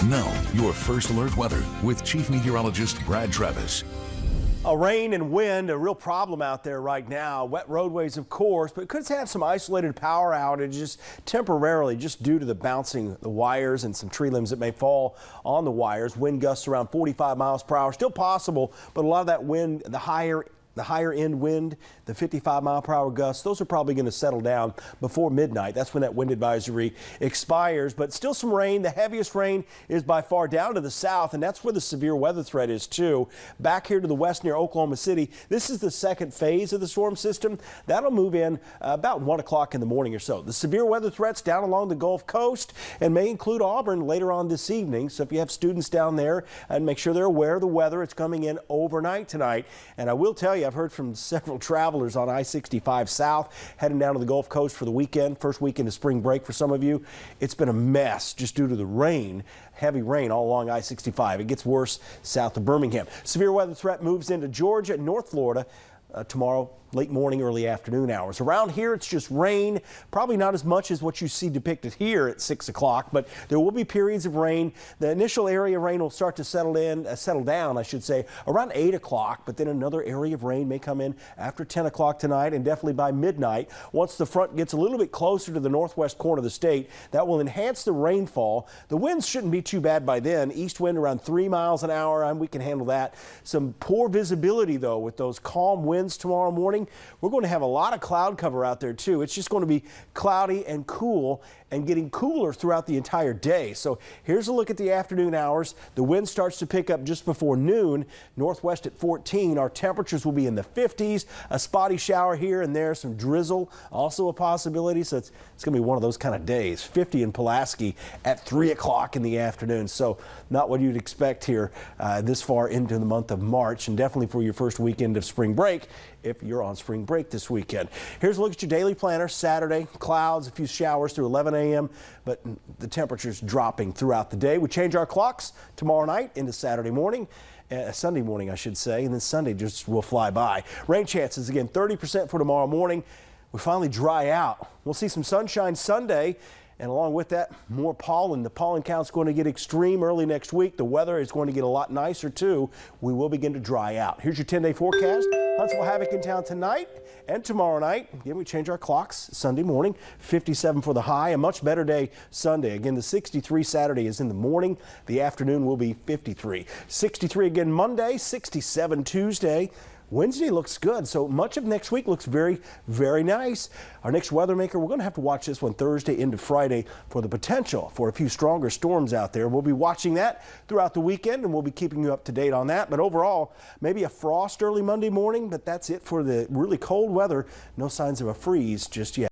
Now, your first alert weather with Chief Meteorologist Brad Travis. Rain and wind, a real problem out there right now. Wet roadways, of course, but could have some isolated power outages temporarily just due to the bouncing the wires and some tree limbs that may fall on the wires. Wind gusts around 45 miles per hour, still possible, but a lot of that wind, the higher end wind, the 55 mile per hour gusts, those are probably going to settle down before midnight. That's when that wind advisory expires, but still some rain. The heaviest rain is by far down to the south, and that's where the severe weather threat is too. Back here to the west near Oklahoma City, this is the second phase of the storm system. That'll move in about 1 o'clock in the morning or so. The severe weather threats down along the Gulf Coast and may include Auburn later on this evening. So if you have students down there, and make sure they're aware of the weather. It's coming in overnight tonight. And I will tell you, I've heard from several travelers on I-65 South heading down to the Gulf Coast for the weekend, first weekend of spring break for some of you. It's been a mess just due to the rain, heavy rain all along I-65. It gets worse south of Birmingham. Severe weather threat moves into Georgia and North Florida tomorrow, late morning, early afternoon hours. Around here, it's just rain, probably not as much as what you see depicted here at 6 o'clock, but there will be periods of rain. The initial area of rain will start to settle down, I should say, around 8 o'clock, but then another area of rain may come in after 10 o'clock tonight and definitely by midnight. Once the front gets a little bit closer to the northwest corner of the state, that will enhance the rainfall. The winds shouldn't be too bad by then. East wind around 3 miles an hour, and we can handle that. Some poor visibility, though, with those calm winds tomorrow morning. We're going to have a lot of cloud cover out there too. It's just going to be cloudy and cool and getting cooler throughout the entire day. So here's a look at the afternoon hours. The wind starts to pick up just before noon. Northwest at 14. Our temperatures will be in the 50s. A spotty shower here and there. Some drizzle also a possibility. So it's going to be one of those kind of days. 50 in Pulaski at 3 o'clock in the afternoon. So not what you'd expect here this far into the month of March, and definitely for your first weekend of spring break if you're on spring break this weekend. Here's a look at your daily planner. Saturday, clouds, a few showers through 11 a.m., but the temperature's dropping throughout the day. We change our clocks tomorrow night into Saturday morning. Sunday morning, I should say, and then Sunday just will fly by. Rain chances, again, 30% for tomorrow morning. We finally dry out. We'll see some sunshine Sunday, and along with that, more pollen. The pollen count's going to get extreme early next week. The weather is going to get a lot nicer, too. We will begin to dry out. Here's your 10-day forecast. Huntsville Havoc in town tonight and tomorrow night. Again, we change our clocks Sunday morning. 57 for the high. A much better day Sunday. Again, the 63 Saturday is in the morning. The afternoon will be 53. 63 again Monday, 67 Tuesday. Wednesday looks good, so much of next week looks very, very nice. Our next weather maker, we're going to have to watch this one Thursday into Friday for the potential for a few stronger storms out there. We'll be watching that throughout the weekend, and we'll be keeping you up to date on that. But overall, maybe a frost early Monday morning, but that's it for the really cold weather. No signs of a freeze just yet.